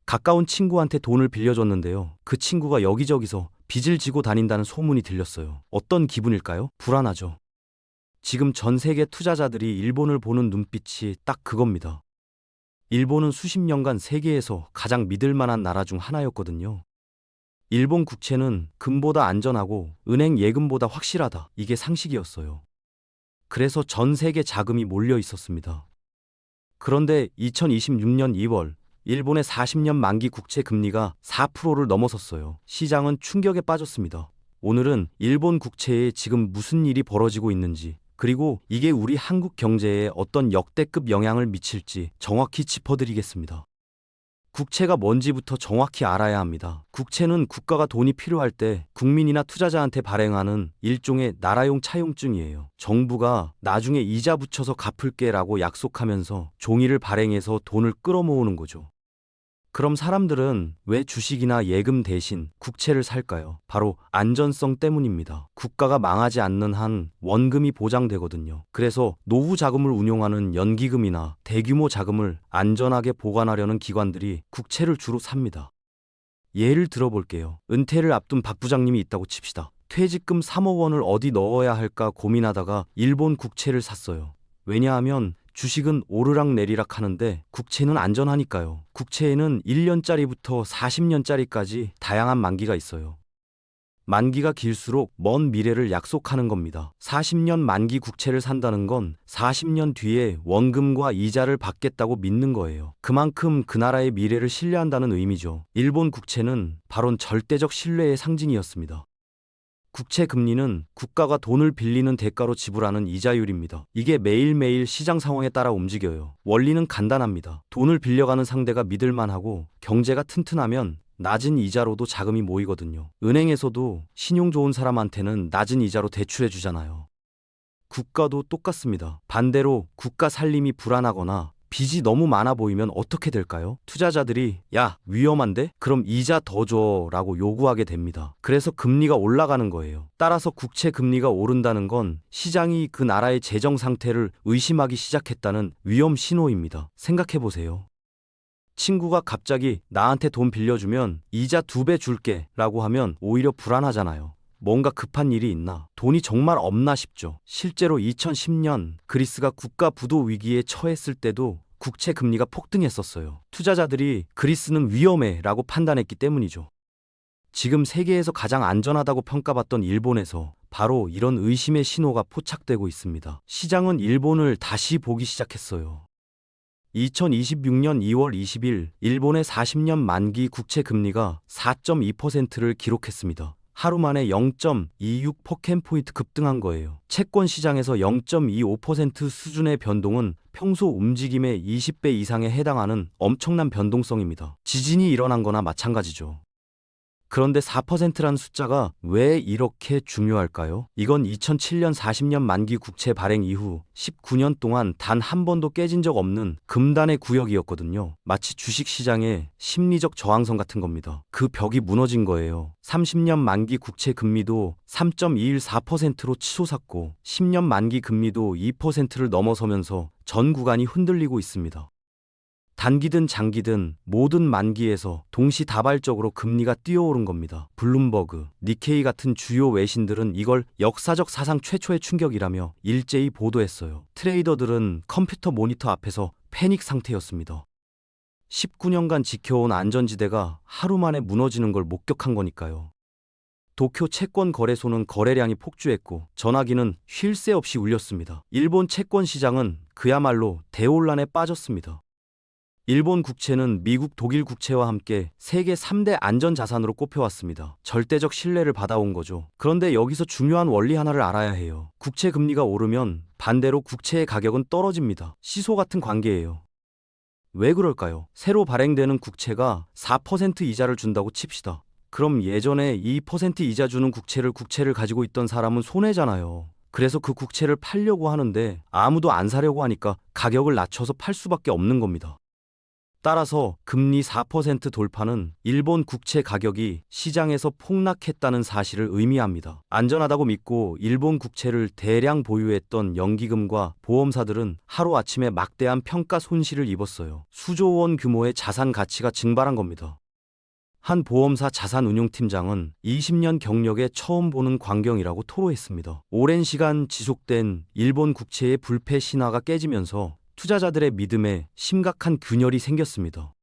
가까운 친구한테 돈을 빌려줬는데요. 그 친구가 여기저기서 빚을 지고 다닌다는 소문이 들렸어요. 어떤 기분일까요? 불안하죠. 지금 전 세계 투자자들이 일본을 보는 눈빛이 딱 그겁니다. 일본은 수십 년간 세계에서 가장 믿을 만한 나라 중 하나였거든요. 일본 국채는 금보다 안전하고 은행 예금보다 확실하다. 이게 상식이었어요. 그래서 전 세계 자금이 몰려 있었습니다. 그런데 2026년 2월 일본의 40년 만기 국채 금리가 4%를 넘어섰어요. 시장은 충격에 빠졌습니다. 오늘은 일본 국채에 지금 무슨 일이 벌어지고 있는지, 그리고 이게 우리 한국 경제에 어떤 역대급 영향을 미칠지 정확히 짚어드리겠습니다. 국채가 뭔지부터 정확히 알아야 합니다. 국채는 국가가 돈이 필요할 때 국민이나 투자자한테 발행하는 일종의 나라용 차용증이에요. 정부가 나중에 이자 붙여서 갚을게라고 약속하면서 종이를 발행해서 돈을 끌어모으는 거죠. 그럼 사람들은 왜 주식이나 예금 대신 국채를 살까요? 바로 안전성 때문입니다. 국가가 망하지 않는 한 원금이 보장되거든요. 그래서 노후 자금을 운용하는 연기금이나 대규모 자금을 안전하게 보관하려는 기관들이 국채를 주로 삽니다. 예를 들어볼게요. 은퇴를 앞둔 박 부장님이 있다고 칩시다. 퇴직금 3억 원을 어디 넣어야 할까 고민하다가 일본 국채를 샀어요. 왜냐하면 주식은 오르락 내리락 하는데 국채는 안전하니까요. 국채에는 1년짜리부터 40년짜리까지 다양한 만기가 있어요. 만기가 길수록 먼 미래를 약속하는 겁니다. 40년 만기 국채를 산다는 건 40년 뒤에 원금과 이자를 받겠다고 믿는 거예요. 그만큼 그 나라의 미래를 신뢰한다는 의미죠. 일본 국채는 바로 절대적 신뢰의 상징이었습니다. 국채 금리는 국가가 돈을 빌리는 대가로 지불하는 이자율입니다. 이게 매일매일 시장 상황에 따라 움직여요. 원리는 간단합니다. 돈을 빌려가는 상대가 믿을만하고 경제가 튼튼하면 낮은 이자로도 자금이 모이거든요. 은행에서도 신용 좋은 사람한테는 낮은 이자로 대출해 주잖아요. 국가도 똑같습니다. 반대로 국가 살림이 불안하거나 빚이 너무 많아 보이면 어떻게 될까요? 투자자들이 야, 위험한데? 그럼 이자 더 줘 라고 요구하게 됩니다. 그래서 금리가 올라가는 거예요. 따라서 국채 금리가 오른다는 건 시장이 그 나라의 재정 상태를 의심하기 시작했다는 위험 신호입니다. 생각해 보세요. 친구가 갑자기 나한테 돈 빌려주면 이자 2배 줄게 라고 하면 오히려 불안하잖아요. 뭔가 급한 일이 있나? 돈이 정말 없나 싶죠. 실제로 2010년 그리스가 국가 부도 위기에 처했을 때도 국채 금리가 폭등했었어요. 투자자들이 그리스는 위험해 라고 판단했기 때문이죠. 지금 세계에서 가장 안전하다고 평가받던 일본에서 바로 이런 의심의 신호가 포착되고 있습니다. 시장은 일본을 다시 보기 시작했어요. 2026년 2월 20일 일본의 40년 만기 국채 금리가 4.2%를 기록했습니다. 하루 만에 0.26%포인트 급등한 거예요. 채권 시장에서 0.25% 수준의 변동은 평소 움직임의 20배 이상에 해당하는 엄청난 변동성입니다. 지진이 일어난 거나 마찬가지죠. 그런데 4%라는 숫자가 왜 이렇게 중요할까요? 이건 2007년 40년 만기 국채 발행 이후 19년 동안 단 한 번도 깨진 적 없는 금단의 구역이었거든요. 마치 주식시장의 심리적 저항선 같은 겁니다. 그 벽이 무너진 거예요. 30년 만기 국채 금리도 3.214%로 치솟았고 10년 만기 금리도 2%를 넘어서면서 전 구간이 흔들리고 있습니다. 단기든 장기든 모든 만기에서 동시다발적으로 금리가 뛰어오른 겁니다. 블룸버그, 니케이 같은 주요 외신들은 이걸 역사적 사상 최초의 충격이라며 일제히 보도했어요. 트레이더들은 컴퓨터 모니터 앞에서 패닉 상태였습니다. 19년간 지켜온 안전지대가 하루 만에 무너지는 걸 목격한 거니까요. 도쿄 채권 거래소는 거래량이 폭주했고 전화기는 쉴 새 없이 울렸습니다. 일본 채권 시장은 그야말로 대혼란에 빠졌습니다. 일본 국채는 미국, 독일 국채와 함께 세계 3대 안전자산으로 꼽혀왔습니다. 절대적 신뢰를 받아온 거죠. 그런데 여기서 중요한 원리 하나를 알아야 해요. 국채 금리가 오르면 반대로 국채의 가격은 떨어집니다. 시소 같은 관계예요. 왜 그럴까요? 새로 발행되는 국채가 4% 이자를 준다고 칩시다. 그럼 예전에 2% 이자 주는 국채를 가지고 있던 사람은 손해잖아요. 그래서 그 국채를 팔려고 하는데 아무도 안 사려고 하니까 가격을 낮춰서 팔 수밖에 없는 겁니다. 따라서 금리 4% 돌파는 일본 국채 가격이 시장에서 폭락했다는 사실을 의미합니다. 안전하다고 믿고 일본 국채를 대량 보유했던 연기금과 보험사들은 하루아침에 막대한 평가 손실을 입었어요. 수조 원 규모의 자산 가치가 증발한 겁니다. 한 보험사 자산운용팀장은 20년 경력에 처음 보는 광경이라고 토로했습니다. 오랜 시간 지속된 일본 국채의 불패 신화가 깨지면서 투자자들의 믿음에 심각한 균열이 생겼습니다.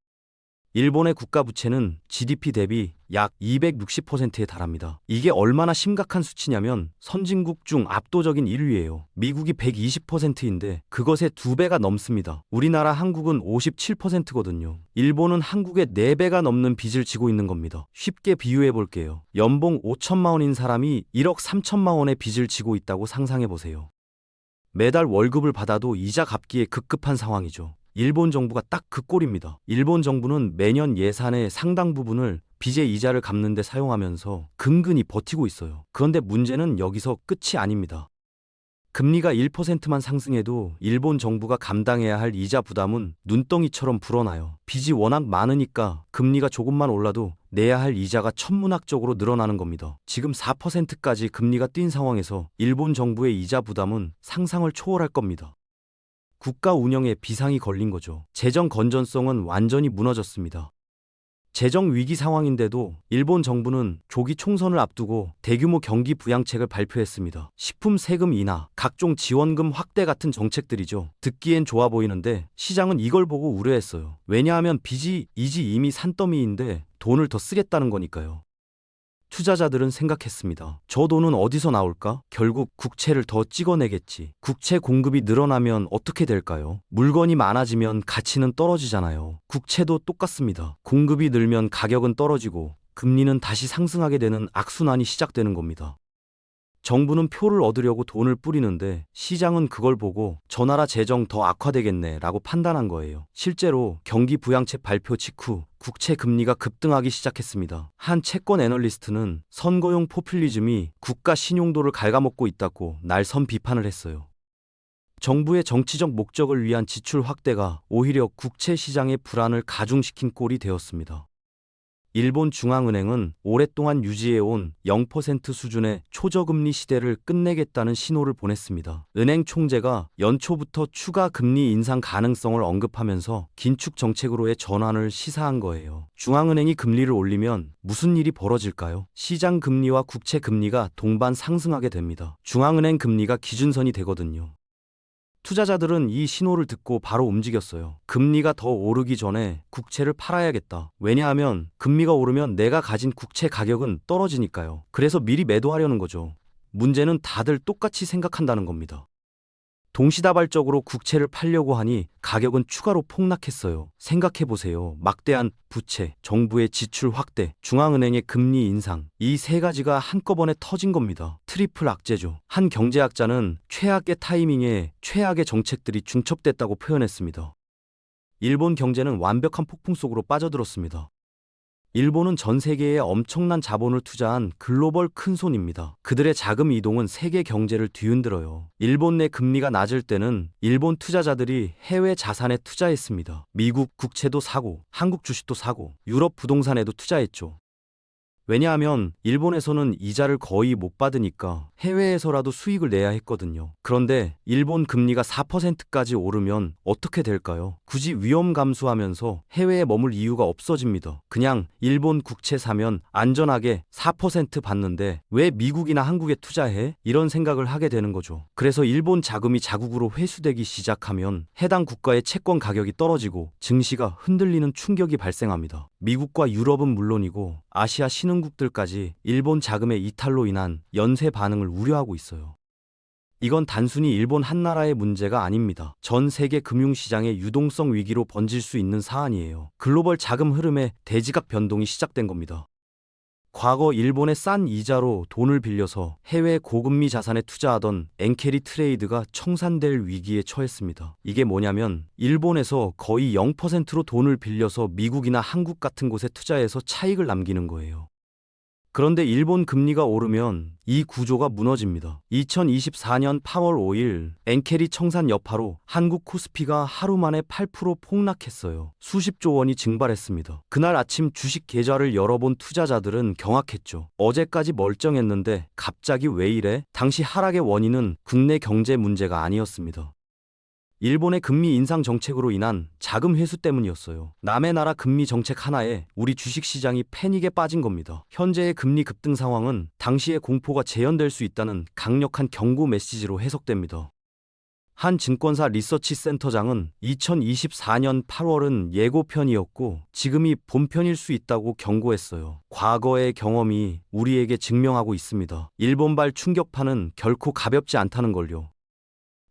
일본의 국가 부채는 GDP 대비 약 260%에 달합니다. 이게 얼마나 심각한 수치냐면 선진국 중 압도적인 1위예요. 미국이 120%인데 그것의 2배가 넘습니다. 우리나라 한국은 57%거든요. 일본은 한국의 4배가 넘는 빚을 지고 있는 겁니다. 쉽게 비유해 볼게요. 연봉 5천만 원인 사람이 1억 3천만 원의 빚을 지고 있다고 상상해 보세요. 매달 월급을 받아도 이자 갚기에 급급한 상황이죠. 일본 정부가 딱 그 꼴입니다. 일본 정부는 매년 예산의 상당 부분을 빚의 이자를 갚는 데 사용하면서 근근히 버티고 있어요. 그런데 문제는 여기서 끝이 아닙니다. 금리가 1%만 상승해도 일본 정부가 감당해야 할 이자 부담은 눈덩이처럼 불어나요. 빚이 워낙 많으니까 금리가 조금만 올라도 내야 할 이자가 천문학적으로 늘어나는 겁니다. 지금 4%까지 금리가 뛴 상황에서 일본 정부의 이자 부담은 상상을 초월할 겁니다. 국가 운영에 비상이 걸린 거죠. 재정 건전성은 완전히 무너졌습니다. 재정 위기 상황인데도 일본 정부는 조기 총선을 앞두고 대규모 경기 부양책을 발표했습니다. 식품 세금 인하, 각종 지원금 확대 같은 정책들이죠. 듣기엔 좋아 보이는데 시장은 이걸 보고 우려했어요. 왜냐하면 빚이 이미 산더미인데 돈을 더 쓰겠다는 거니까요. 투자자들은 생각했습니다. 저 돈은 어디서 나올까? 결국 국채를 더 찍어내겠지. 국채 공급이 늘어나면 어떻게 될까요? 물건이 많아지면 가치는 떨어지잖아요. 국채도 똑같습니다. 공급이 늘면 가격은 떨어지고 금리는 다시 상승하게 되는 악순환이 시작되는 겁니다. 정부는 표를 얻으려고 돈을 뿌리는데 시장은 그걸 보고 저 나라 재정 더 악화되겠네 라고 판단한 거예요. 실제로 경기 부양책 발표 직후 국채 금리가 급등하기 시작했습니다. 한 채권 애널리스트는 선거용 포퓰리즘이 국가 신용도를 갉아먹고 있다고 날선 비판을 했어요. 정부의 정치적 목적을 위한 지출 확대가 오히려 국채 시장의 불안을 가중시킨 꼴이 되었습니다. 일본 중앙은행은 오랫동안 유지해온 0% 수준의 초저금리 시대를 끝내겠다는 신호를 보냈습니다. 은행 총재가 연초부터 추가 금리 인상 가능성을 언급하면서 긴축 정책으로의 전환을 시사한 거예요. 중앙은행이 금리를 올리면 무슨 일이 벌어질까요? 시장 금리와 국채 금리가 동반 상승하게 됩니다. 중앙은행 금리가 기준선이 되거든요. 투자자들은 이 신호를 듣고 바로 움직였어요. 금리가 더 오르기 전에 국채를 팔아야겠다. 왜냐하면 금리가 오르면 내가 가진 국채 가격은 떨어지니까요. 그래서 미리 매도하려는 거죠. 문제는 다들 똑같이 생각한다는 겁니다. 동시다발적으로 국채를 팔려고 하니 가격은 추가로 폭락했어요. 생각해보세요. 막대한 부채, 정부의 지출 확대, 중앙은행의 금리 인상, 이 세 가지가 한꺼번에 터진 겁니다. 트리플 악재죠. 한 경제학자는 최악의 타이밍에 최악의 정책들이 중첩됐다고 표현했습니다. 일본 경제는 완벽한 폭풍 속으로 빠져들었습니다. 일본은 전 세계에 엄청난 자본을 투자한 글로벌 큰손입니다. 그들의 자금 이동은 세계 경제를 뒤흔들어요. 일본 내 금리가 낮을 때는 일본 투자자들이 해외 자산에 투자했습니다. 미국 국채도 사고, 한국 주식도 사고, 유럽 부동산에도 투자했죠. 왜냐하면 일본에서는 이자를 거의 못 받으니까 해외에서라도 수익을 내야 했거든요. 그런데 일본 금리가 4%까지 오르면 어떻게 될까요? 굳이 위험 감수하면서 해외에 머물 이유가 없어집니다. 그냥 일본 국채 사면 안전하게 4% 받는데 왜 미국이나 한국에 투자해? 이런 생각을 하게 되는 거죠. 그래서 일본 자금이 자국으로 회수되기 시작하면 해당 국가의 채권 가격이 떨어지고 증시가 흔들리는 충격이 발생합니다. 미국과 유럽은 물론이고 아시아 신흥국들까지 일본 자금의 이탈로 인한 연쇄 반응을 우려하고 있어요. 이건 단순히 일본 한 나라의 문제가 아닙니다. 전 세계 금융시장의 유동성 위기로 번질 수 있는 사안이에요. 글로벌 자금 흐름에 대지각 변동이 시작된 겁니다. 과거 일본의 싼 이자로 돈을 빌려서 해외 고금리 자산에 투자하던 엔캐리 트레이드가 청산될 위기에 처했습니다. 이게 뭐냐면 일본에서 거의 0%로 돈을 빌려서 미국이나 한국 같은 곳에 투자해서 차익을 남기는 거예요. 그런데 일본 금리가 오르면 이 구조가 무너집니다. 2024년 8월 5일 엔케리 청산 여파로 한국 코스피가 하루 만에 8% 폭락했어요. 수십조 원이 증발했습니다. 그날 아침 주식 계좌를 열어본 투자자들은 경악했죠. 어제까지 멀쩡했는데 갑자기 왜 이래? 당시 하락의 원인은 국내 경제 문제가 아니었습니다. 일본의 금리 인상 정책으로 인한 자금 회수 때문이었어요. 남의 나라 금리 정책 하나에 우리 주식시장이 패닉에 빠진 겁니다. 현재의 금리 급등 상황은 당시의 공포가 재현될 수 있다는 강력한 경고 메시지로 해석됩니다. 한 증권사 리서치 센터장은 2024년 8월은 예고편이었고 지금이 본편일 수 있다고 경고했어요. 과거의 경험이 우리에게 증명하고 있습니다. 일본발 충격파는 결코 가볍지 않다는 걸요.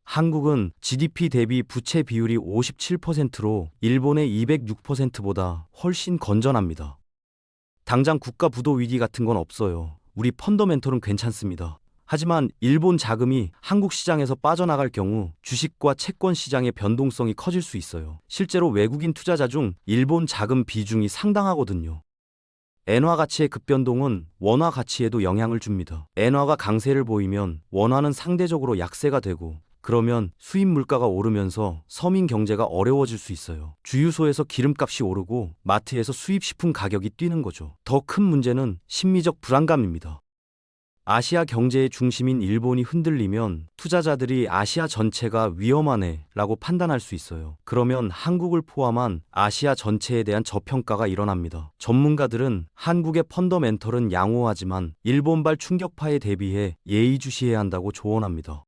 한국은 GDP 대비 부채 비율이 57%로 일본의 206%보다 훨씬 건전합니다. 당장 국가 부도 위기 같은 건 없어요. 우리 펀더멘털은 괜찮습니다. 하지만 일본 자금이 한국 시장에서 빠져나갈 경우 주식과 채권 시장의 변동성이 커질 수 있어요. 실제로 외국인 투자자 중 일본 자금 비중이 상당하거든요. 엔화 가치의 급변동은 원화 가치에도 영향을 줍니다. 엔화가 강세를 보이면 원화는 상대적으로 약세가 되고 그러면 수입 물가가 오르면서 서민 경제가 어려워질 수 있어요. 주유소에서 기름값이 오르고 마트에서 수입식품 가격이 뛰는 거죠. 더 큰 문제는 심리적 불안감입니다. 아시아 경제의 중심인 일본이 흔들리면 투자자들이 아시아 전체가 위험하네 라고 판단할 수 있어요. 그러면 한국을 포함한 아시아 전체에 대한 저평가가 일어납니다. 전문가들은 한국의 펀더멘털은 양호하지만 일본발 충격파에 대비해 예의주시해야 한다고 조언합니다.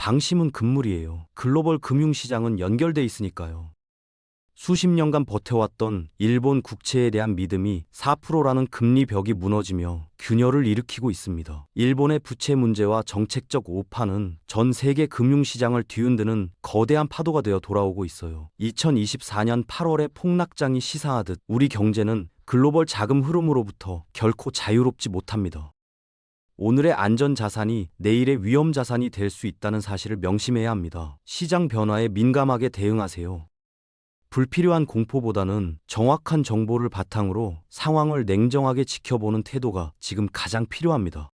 방심은 금물이에요. 글로벌 금융시장은 연결돼 있으니까요. 수십 년간 버텨왔던 일본 국채에 대한 믿음이 4%라는 금리 벽이 무너지며 균열을 일으키고 있습니다. 일본의 부채 문제와 정책적 오판은 전 세계 금융시장을 뒤흔드는 거대한 파도가 되어 돌아오고 있어요. 2024년 8월의 폭락장이 시사하듯 우리 경제는 글로벌 자금 흐름으로부터 결코 자유롭지 못합니다. 오늘의 안전자산이 내일의 위험자산이 될 수 있다는 사실을 명심해야 합니다. 시장 변화에 민감하게 대응하세요. 불필요한 공포보다는 정확한 정보를 바탕으로 상황을 냉정하게 지켜보는 태도가 지금 가장 필요합니다.